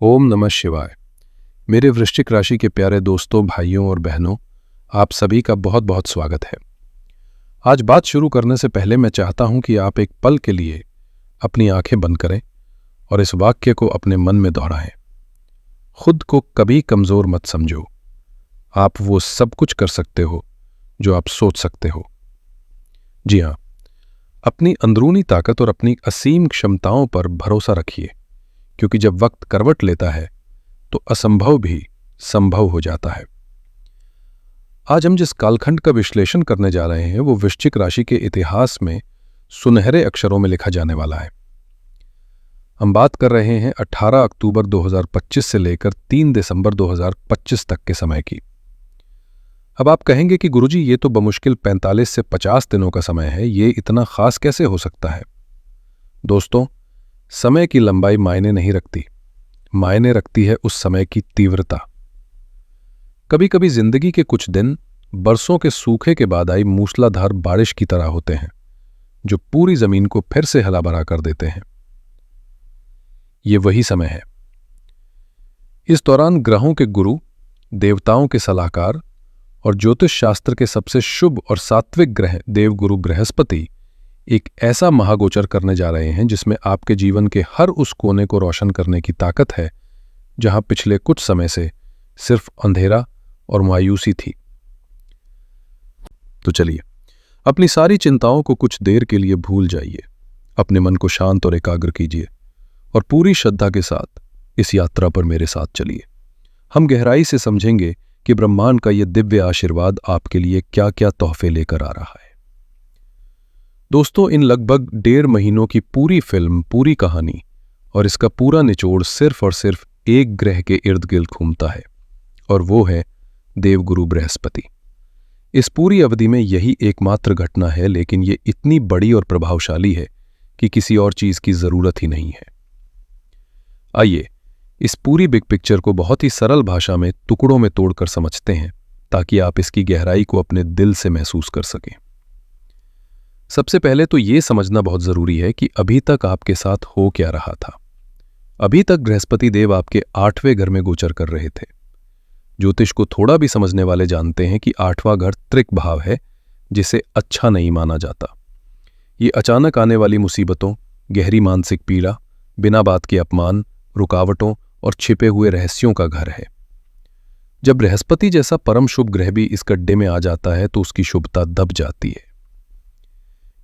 ओम नमः शिवाय। मेरे वृश्चिक राशि के प्यारे दोस्तों, भाइयों और बहनों, आप सभी का बहुत बहुत स्वागत है। आज बात शुरू करने से पहले मैं चाहता हूं कि आप एक पल के लिए अपनी आंखें बंद करें और इस वाक्य को अपने मन में दोहराएं। खुद को कभी कमजोर मत समझो। आप वो सब कुछ कर सकते हो जो आप सोच सकते हो। जी हां, अपनी अंदरूनी ताकत और अपनी असीम क्षमताओं पर भरोसा रखिए, क्योंकि जब वक्त करवट लेता है तो असंभव भी संभव हो जाता है। आज हम जिस कालखंड का विश्लेषण करने जा रहे हैं वो वृश्चिक राशि के इतिहास में सुनहरे अक्षरों में लिखा जाने वाला है। हम बात कर रहे हैं 18 अक्टूबर 2025 से लेकर 3 दिसंबर 2025 तक के समय की। अब आप कहेंगे कि गुरुजी, ये तो बमुश्किल 45 से 50 दिनों का समय है, ये इतना खास कैसे हो सकता है? दोस्तों, समय की लंबाई मायने नहीं रखती, मायने रखती है उस समय की तीव्रता। कभी कभी जिंदगी के कुछ दिन बरसों के सूखे के बाद आई मूसलाधार बारिश की तरह होते हैं, जो पूरी जमीन को फिर से हला भरा कर देते हैं। ये वही समय है। इस दौरान ग्रहों के गुरु, देवताओं के सलाहकार और ज्योतिष शास्त्र के सबसे शुभ और सात्विक ग्रह देवगुरु बृहस्पति एक ऐसा महागोचर करने जा रहे हैं जिसमें आपके जीवन के हर उस कोने को रोशन करने की ताकत है जहां पिछले कुछ समय से सिर्फ अंधेरा और मायूसी थी। तो चलिए, अपनी सारी चिंताओं को कुछ देर के लिए भूल जाइए, अपने मन को शांत और एकाग्र कीजिए और पूरी श्रद्धा के साथ इस यात्रा पर मेरे साथ चलिए। हम गहराई से समझेंगे कि ब्रह्मांड का यह दिव्य आशीर्वाद आपके लिए क्या क्या तोहफे लेकर आ रहा है। दोस्तों, इन लगभग 1.5 महीनों की पूरी फिल्म, पूरी कहानी और इसका पूरा निचोड़ सिर्फ और सिर्फ एक ग्रह के इर्द गिर्द घूमता है, और वो है देवगुरु बृहस्पति। इस पूरी अवधि में यही एकमात्र घटना है, लेकिन ये इतनी बड़ी और प्रभावशाली है कि किसी और चीज की जरूरत ही नहीं है। आइए इस पूरी बिग पिक्चर को बहुत ही सरल भाषा में टुकड़ों में तोड़कर समझते हैं, ताकि आप इसकी गहराई को अपने दिल से महसूस कर सकें। सबसे पहले तो ये समझना बहुत जरूरी है कि अभी तक आपके साथ हो क्या रहा था। अभी तक बृहस्पति देव आपके 8वें घर में गोचर कर रहे थे। ज्योतिष को थोड़ा भी समझने वाले जानते हैं कि 8वां घर त्रिक भाव है, जिसे अच्छा नहीं माना जाता। ये अचानक आने वाली मुसीबतों, गहरी मानसिक पीड़ा, बिना बात के अपमान, रुकावटों और छिपे हुए रहस्यों का घर है। जब बृहस्पति जैसा परम शुभ ग्रह भी इस गड्ढे में आ जाता है तो उसकी शुभता दब जाती है।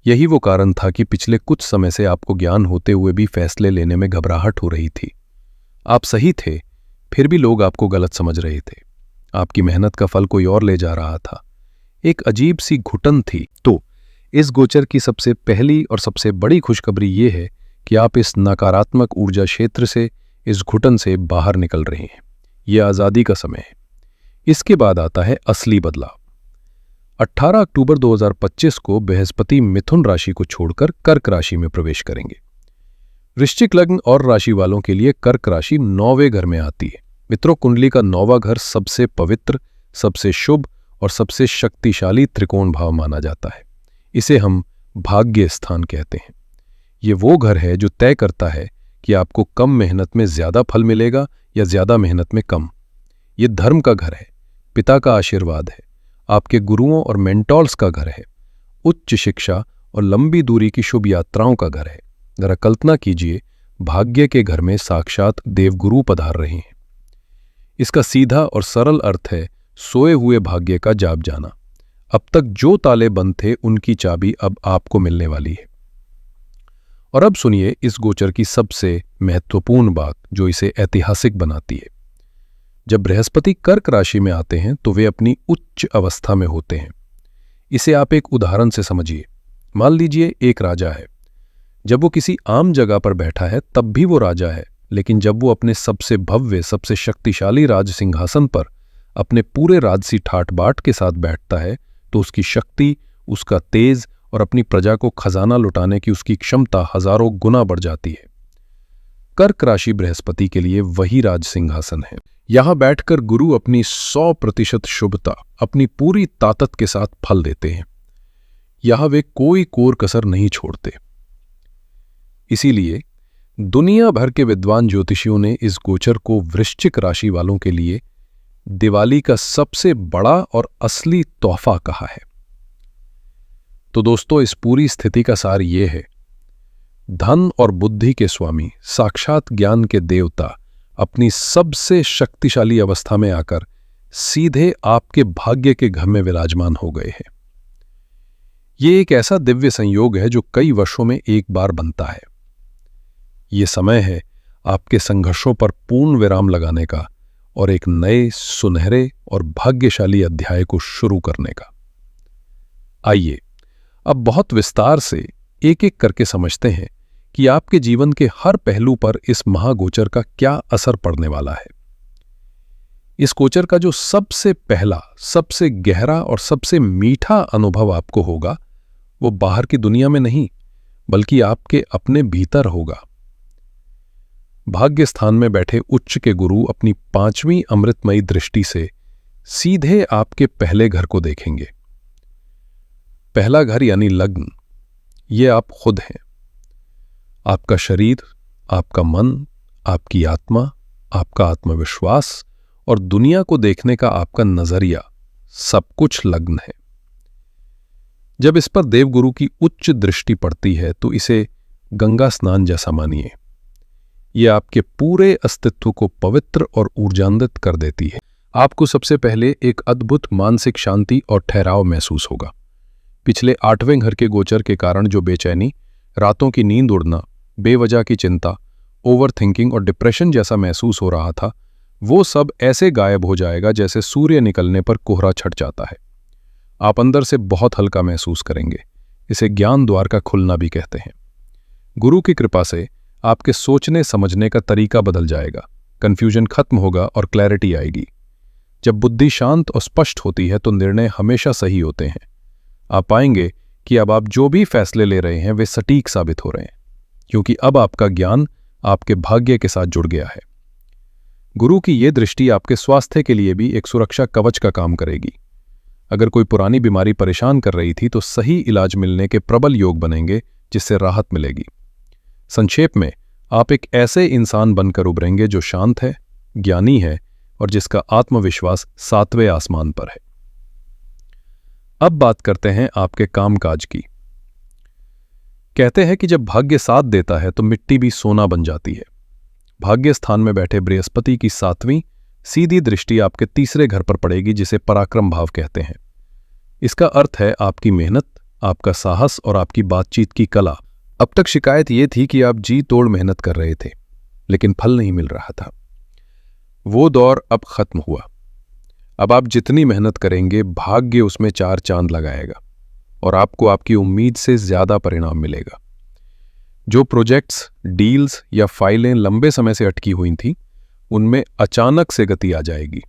यही वो कारण था कि पिछले कुछ समय से आपको ज्ञान होते हुए भी फैसले लेने में घबराहट हो रही थी। आप सही थे, फिर भी लोग आपको गलत समझ रहे थे। आपकी मेहनत का फल कोई और ले जा रहा था। एक अजीब सी घुटन थी। तो इस गोचर की सबसे पहली और सबसे बड़ी खुशखबरी ये है कि आप इस नकारात्मक ऊर्जा क्षेत्र से, इस घुटन से बाहर निकल रहे हैं। यह आज़ादी का समय है। इसके बाद आता है असली बदलाव। 18 अक्टूबर 2025 को बृहस्पति मिथुन राशि को छोड़कर कर्क राशि में प्रवेश करेंगे। वृश्चिक लग्न और राशि वालों के लिए कर्क राशि 9वें घर में आती है। मित्रों, कुंडली का 9वां घर सबसे पवित्र, सबसे शुभ और सबसे शक्तिशाली त्रिकोण भाव माना जाता है। इसे हम भाग्य स्थान कहते हैं। ये वो घर है जो तय करता है कि आपको कम मेहनत में ज्यादा फल मिलेगा या ज्यादा मेहनत में कम। ये धर्म का घर है, पिता का आशीर्वाद है, आपके गुरुओं और मेंटोर्स का घर है, उच्च शिक्षा और लंबी दूरी की शुभ यात्राओं का घर है। जरा कल्पना कीजिए, भाग्य के घर में साक्षात देवगुरु पधार रहे हैं। इसका सीधा और सरल अर्थ है सोए हुए भाग्य का जाप जाना। अब तक जो ताले बंद थे उनकी चाबी अब आपको मिलने वाली है। और अब सुनिए इस गोचर की सबसे महत्वपूर्ण बात जो इसे ऐतिहासिक बनाती है। जब बृहस्पति कर्क राशि में आते हैं तो वे अपनी उच्च अवस्था में होते हैं। इसे आप एक उदाहरण से समझिए। मान लीजिए एक राजा है। जब वो किसी आम जगह पर बैठा है तब भी वो राजा है, लेकिन जब वो अपने सबसे भव्य, सबसे शक्तिशाली राज सिंहासन पर अपने पूरे राजसी ठाट बाट के साथ बैठता है तो उसकी शक्ति, उसका तेज और अपनी प्रजा को खजाना लुटाने की उसकी क्षमता हजारों गुना बढ़ जाती है। कर्क राशि बृहस्पति के लिए वही राज सिंहासन है। यहां बैठकर गुरु अपनी 100% शुभता, अपनी पूरी ताकत के साथ फल देते हैं। यहां वे कोई कोर कसर नहीं छोड़ते। इसीलिए दुनिया भर के विद्वान ज्योतिषियों ने इस गोचर को वृश्चिक राशि वालों के लिए दिवाली का सबसे बड़ा और असली तोहफा कहा है। तो दोस्तों, इस पूरी स्थिति का सार ये है, धन और बुद्धि के स्वामी, साक्षात ज्ञान के देवता अपनी सबसे शक्तिशाली अवस्था में आकर सीधे आपके भाग्य के घर में विराजमान हो गए हैं। ये एक ऐसा दिव्य संयोग है जो कई वर्षों में एक बार बनता है। ये समय है आपके संघर्षों पर पूर्ण विराम लगाने का और एक नए, सुनहरे और भाग्यशाली अध्याय को शुरू करने का। आइए अब बहुत विस्तार से एक एक करके समझते हैं कि आपके जीवन के हर पहलू पर इस महागोचर का क्या असर पड़ने वाला है। इस गोचर का जो सबसे पहला, सबसे गहरा और सबसे मीठा अनुभव आपको होगा, वो बाहर की दुनिया में नहीं, बल्कि आपके अपने भीतर होगा। भाग्य स्थान में बैठे उच्च के गुरु अपनी 5वीं अमृतमयी दृष्टि से सीधे आपके पहले घर को देखेंगे। पहला घर यानी लग्न, ये आप खुद हैं। आपका शरीर, आपका मन, आपकी आत्मा, आपका आत्मविश्वास और दुनिया को देखने का आपका नजरिया, सब कुछ लग्न है। जब इस पर देवगुरु की उच्च दृष्टि पड़ती है तो इसे गंगा स्नान जैसा मानिए। यह आपके पूरे अस्तित्व को पवित्र और ऊर्जान्वित कर देती है। आपको सबसे पहले एक अद्भुत मानसिक शांति और ठहराव महसूस होगा। पिछले 8वें घर के गोचर के कारण जो बेचैनी, रातों की नींद उड़ना, बेवजह की चिंता, ओवर थिंकिंग और डिप्रेशन जैसा महसूस हो रहा था, वो सब ऐसे गायब हो जाएगा जैसे सूर्य निकलने पर कोहरा छट जाता है। आप अंदर से बहुत हल्का महसूस करेंगे। इसे ज्ञान द्वार का खुलना भी कहते हैं। गुरु की कृपा से आपके सोचने समझने का तरीका बदल जाएगा, कंफ्यूजन खत्म होगा और क्लैरिटी आएगी। जब बुद्धि शांत और स्पष्ट होती है तो निर्णय हमेशा सही होते हैं। आप पाएंगे कि अब आप जो भी फैसले ले रहे हैं वे सटीक साबित हो रहे हैं, क्योंकि अब आपका ज्ञान आपके भाग्य के साथ जुड़ गया है। गुरु की ये दृष्टि आपके स्वास्थ्य के लिए भी एक सुरक्षा कवच का काम करेगी। अगर कोई पुरानी बीमारी परेशान कर रही थी तो सही इलाज मिलने के प्रबल योग बनेंगे, जिससे राहत मिलेगी। संक्षेप में, आप एक ऐसे इंसान बनकर उभरेंगे जो शांत है, ज्ञानी है और जिसका आत्मविश्वास 7वें आसमान पर है। अब बात करते हैं आपके कामकाज की। कहते हैं कि जब भाग्य साथ देता है तो मिट्टी भी सोना बन जाती है। भाग्य स्थान में बैठे बृहस्पति की 7वीं सीधी दृष्टि आपके 3रे घर पर पड़ेगी, जिसे पराक्रम भाव कहते हैं। इसका अर्थ है आपकी मेहनत, आपका साहस और आपकी बातचीत की कला। अब तक शिकायत ये थी कि आप जी तोड़ मेहनत कर रहे थे, लेकिन फल नहीं मिल रहा था। वो दौर अब खत्म हुआ। अब आप जितनी मेहनत करेंगे, भाग्य उसमें 4 चांद लगाएगा और आपको आपकी उम्मीद से ज्यादा परिणाम मिलेगा। जो प्रोजेक्ट्स, डील्स या फाइलें लंबे समय से अटकी हुई थीं, उनमें अचानक से गति आ जाएगी।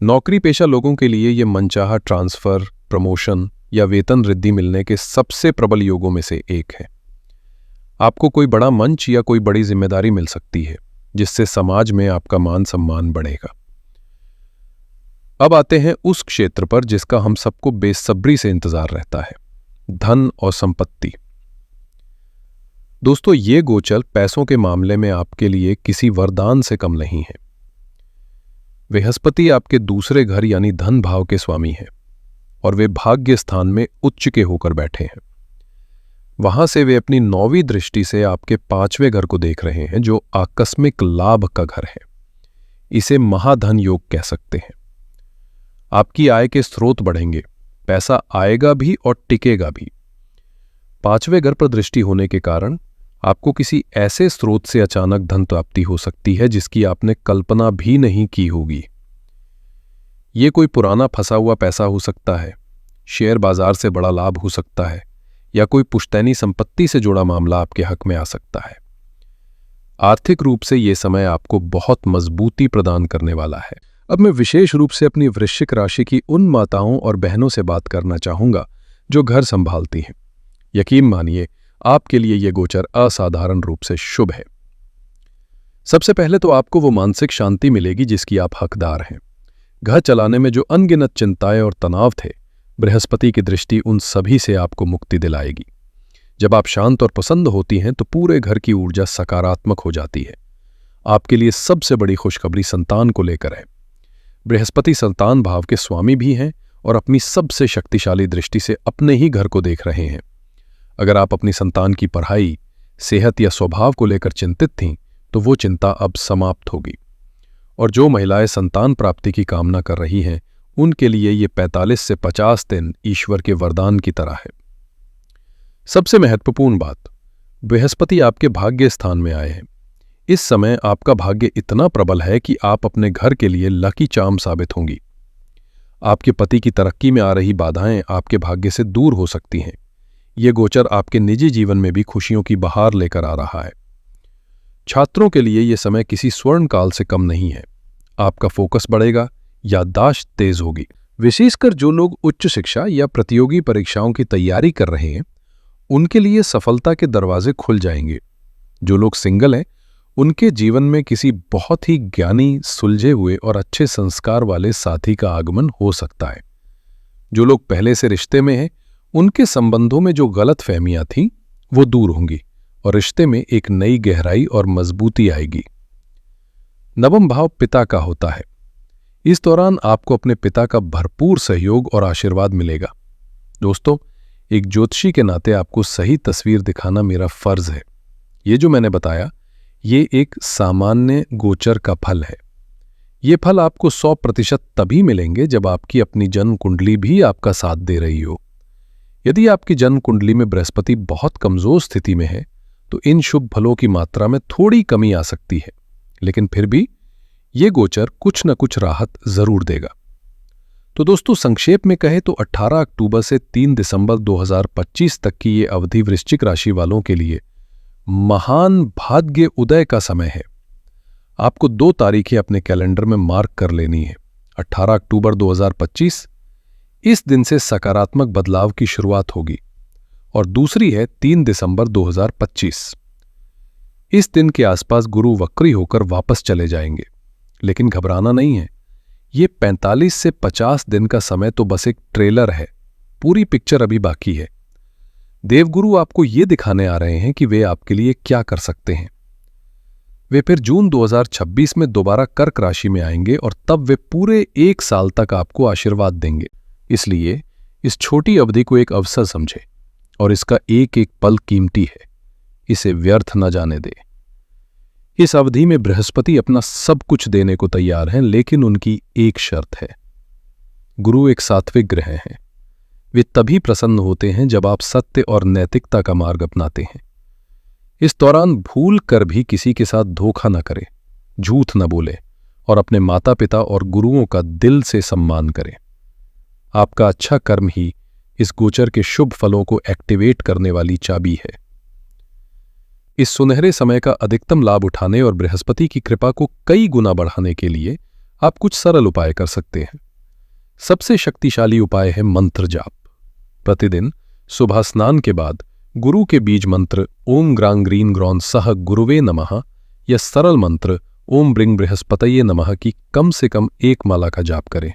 नौकरी पेशा लोगों के लिए यह मनचाहा ट्रांसफर, प्रमोशन या वेतन वृद्धि मिलने के सबसे प्रबल योगों में से एक है। आपको कोई बड़ा मंच या कोई बड़ी जिम्मेदारी मिल सकती है, जिससे समाज में आपका मान सम्मान बढ़ेगा। अब आते हैं उस क्षेत्र पर जिसका हम सबको बेसब्री से इंतजार रहता है, धन और संपत्ति। दोस्तों, ये गोचर पैसों के मामले में आपके लिए किसी वरदान से कम नहीं है। बृहस्पति आपके 2रे घर यानी धन भाव के स्वामी हैं और वे भाग्य स्थान में उच्च के होकर बैठे हैं। वहां से वे अपनी 9वीं दृष्टि से आपके 5वें घर को देख रहे हैं, जो आकस्मिक लाभ का घर है। इसे महाधन योग कह सकते हैं। आपकी आय के स्रोत बढ़ेंगे, पैसा आएगा भी और टिकेगा भी। 5वें घर पर दृष्टि होने के कारण आपको किसी ऐसे स्रोत से अचानक धन प्राप्ति हो सकती है जिसकी आपने कल्पना भी नहीं की होगी। ये कोई पुराना फंसा हुआ पैसा हो सकता है, शेयर बाजार से बड़ा लाभ हो सकता है, या कोई पुश्तैनी संपत्ति से जुड़ा मामला आपके हक में आ सकता है। आर्थिक रूप से ये समय आपको बहुत मजबूती प्रदान करने वाला है। अब मैं विशेष रूप से अपनी वृश्चिक राशि की उन माताओं और बहनों से बात करना चाहूंगा जो घर संभालती हैं। यकीन मानिए, आपके लिए यह गोचर असाधारण रूप से शुभ है। सबसे पहले तो आपको वो मानसिक शांति मिलेगी जिसकी आप हकदार हैं। घर चलाने में जो अनगिनत चिंताएं और तनाव थे, बृहस्पति की दृष्टि उन सभी से आपको मुक्ति दिलाएगी। जब आप शांत और पसंद होती हैं तो पूरे घर की ऊर्जा सकारात्मक हो जाती है। आपके लिए सबसे बड़ी खुशखबरी संतान को लेकर है। बृहस्पति संतान भाव के स्वामी भी हैं और अपनी सबसे शक्तिशाली दृष्टि से अपने ही घर को देख रहे हैं। अगर आप अपनी संतान की पढ़ाई, सेहत या स्वभाव को लेकर चिंतित थीं तो वो चिंता अब समाप्त होगी। और जो महिलाएं संतान प्राप्ति की कामना कर रही हैं उनके लिए ये 45 से 50 दिन ईश्वर के वरदान की तरह है। सबसे महत्वपूर्ण बात, बृहस्पति आपके भाग्य स्थान में आए हैं। इस समय आपका भाग्य इतना प्रबल है कि आप अपने घर के लिए लकी चार्म साबित होंगी। आपके पति की तरक्की में आ रही बाधाएं आपके भाग्य से दूर हो सकती हैं। ये गोचर आपके निजी जीवन में भी खुशियों की बहार लेकर आ रहा है। छात्रों के लिए यह समय किसी स्वर्ण काल से कम नहीं है। आपका फोकस बढ़ेगा, याददाश्त तेज होगी। विशेषकर जो लोग उच्च शिक्षा या प्रतियोगी परीक्षाओं की तैयारी कर रहे हैं उनके लिए सफलता के दरवाजे खुल जाएंगे। जो लोग सिंगल हैं उनके जीवन में किसी बहुत ही ज्ञानी, सुलझे हुए और अच्छे संस्कार वाले साथी का आगमन हो सकता है। जो लोग पहले से रिश्ते में हैं उनके संबंधों में जो गलतफहमियां थीं वो दूर होंगी और रिश्ते में एक नई गहराई और मजबूती आएगी। नवम भाव पिता का होता है। इस दौरान आपको अपने पिता का भरपूर सहयोग और आशीर्वाद मिलेगा। दोस्तों, एक ज्योतिषी के नाते आपको सही तस्वीर दिखाना मेरा फर्ज है। ये जो मैंने बताया ये एक सामान्य गोचर का फल है। ये फल आपको 100% तभी मिलेंगे जब आपकी अपनी जन्म कुंडली भी आपका साथ दे रही हो। यदि आपकी जन्म कुंडली में बृहस्पति बहुत कमजोर स्थिति में है तो इन शुभ फलों की मात्रा में थोड़ी कमी आ सकती है, लेकिन फिर भी ये गोचर कुछ न कुछ राहत जरूर देगा। तो दोस्तों, संक्षेप में कहें तो 18 अक्टूबर से 3 दिसंबर 2025 तक की ये अवधि वृश्चिक राशि वालों के लिए महान भाग्य उदय का समय है। आपको 2 तारीखें अपने कैलेंडर में मार्क कर लेनी है। 18 अक्टूबर 2025, इस दिन से सकारात्मक बदलाव की शुरुआत होगी, और दूसरी है 3 दिसंबर 2025। इस दिन के आसपास गुरु वक्री होकर वापस चले जाएंगे, लेकिन घबराना नहीं है। ये 45 से 50 दिन का समय तो बस एक ट्रेलर है, पूरी पिक्चर अभी बाकी है। देवगुरु आपको ये दिखाने आ रहे हैं कि वे आपके लिए क्या कर सकते हैं। वे फिर जून 2026 में दोबारा कर्क राशि में आएंगे और तब वे पूरे 1 साल तक आपको आशीर्वाद देंगे। इसलिए इस छोटी अवधि को एक अवसर समझे और इसका एक एक पल कीमती है, इसे व्यर्थ न जाने दे। इस अवधि में बृहस्पति अपना सब कुछ देने को तैयार हैं, लेकिन उनकी एक शर्त है। गुरु एक सात्विक ग्रह हैं। वे तभी प्रसन्न होते हैं जब आप सत्य और नैतिकता का मार्ग अपनाते हैं। इस दौरान भूल कर भी किसी के साथ धोखा न करें, झूठ न बोले और अपने माता पिता और गुरुओं का दिल से सम्मान करें। आपका अच्छा कर्म ही इस गोचर के शुभ फलों को एक्टिवेट करने वाली चाबी है। इस सुनहरे समय का अधिकतम लाभ उठाने और बृहस्पति की कृपा को कई गुना बढ़ाने के लिए आप कुछ सरल उपाय कर सकते हैं। सबसे शक्तिशाली उपाय है मंत्र जाप। प्रतिदिन सुबह स्नान के बाद गुरु के बीज मंत्र ओम ग्रां ग्रीन ग्रौन सह गुरुवे नमः या सरल मंत्र ओम ब्रिंग बृहस्पतये नमः की कम से कम 1 माला का जाप करें।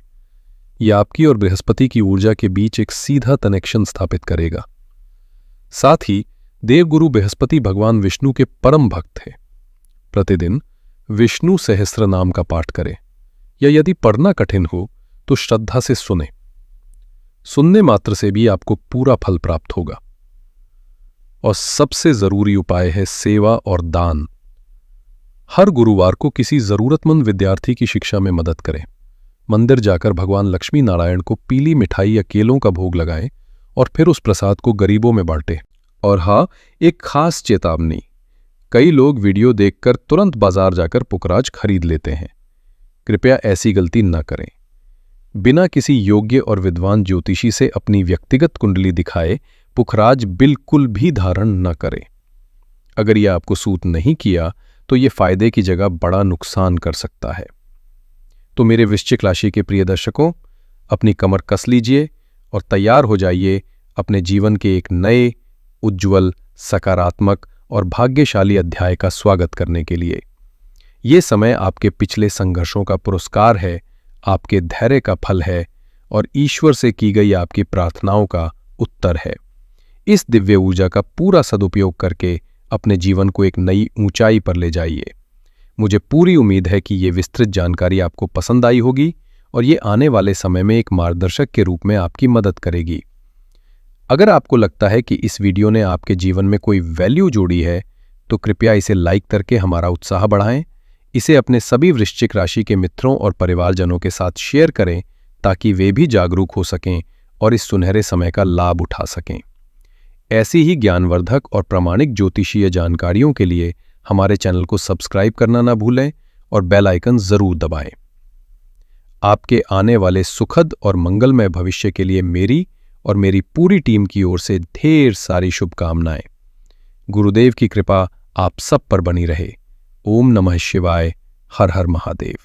यह आपकी और बृहस्पति की ऊर्जा के बीच एक सीधा कनेक्शन स्थापित करेगा। साथ ही देवगुरु बृहस्पति भगवान विष्णु के परम भक्त हैं। प्रतिदिन विष्णु सहस्त्र नाम का पाठ करें, या यदि पढ़ना कठिन हो तो श्रद्धा से सुने। सुनने मात्र से भी आपको पूरा फल प्राप्त होगा। और सबसे जरूरी उपाय है सेवा और दान। हर गुरुवार को किसी जरूरतमंद विद्यार्थी की शिक्षा में मदद करें। मंदिर जाकर भगवान लक्ष्मी नारायण को पीली मिठाई या केलों का भोग लगाएं और फिर उस प्रसाद को गरीबों में बांटें। और हाँ, एक खास चेतावनी, कई लोग वीडियो देखकर तुरंत बाजार जाकर पुखराज खरीद लेते हैं। कृपया ऐसी गलती न करें। बिना किसी योग्य और विद्वान ज्योतिषी से अपनी व्यक्तिगत कुंडली दिखाए पुखराज बिल्कुल भी धारण न करें। अगर यह आपको सूट नहीं किया तो यह फायदे की जगह बड़ा नुकसान कर सकता है। तो मेरे वृश्चिक राशि के प्रिय दर्शकों, अपनी कमर कस लीजिए और तैयार हो जाइए अपने जीवन के एक नए, उज्ज्वल, सकारात्मक और भाग्यशाली अध्याय का स्वागत करने के लिए। ये समय आपके पिछले संघर्षों का पुरस्कार है, आपके धैर्य का फल है और ईश्वर से की गई आपकी प्रार्थनाओं का उत्तर है। इस दिव्य ऊर्जा का पूरा सदुपयोग करके अपने जीवन को एक नई ऊंचाई पर ले जाइए। मुझे पूरी उम्मीद है कि ये विस्तृत जानकारी आपको पसंद आई होगी और ये आने वाले समय में एक मार्गदर्शक के रूप में आपकी मदद करेगी। अगर आपको लगता है कि इस वीडियो ने आपके जीवन में कोई वैल्यू जोड़ी है तो कृपया इसे लाइक करके हमारा उत्साह बढ़ाएं। इसे अपने सभी वृश्चिक राशि के मित्रों और परिवारजनों के साथ शेयर करें ताकि वे भी जागरूक हो सकें और इस सुनहरे समय का लाभ उठा सकें। ऐसी ही ज्ञानवर्धक और प्रामाणिक ज्योतिषीय जानकारियों के लिए हमारे चैनल को सब्सक्राइब करना ना भूलें और बेल आइकन जरूर दबाएं। आपके आने वाले सुखद और मंगलमय भविष्य के लिए मेरी और मेरी पूरी टीम की ओर से ढेर सारी शुभकामनाएं। गुरुदेव की कृपा आप सब पर बनी रहे। ओम नमः शिवाय। हर हर महादेव।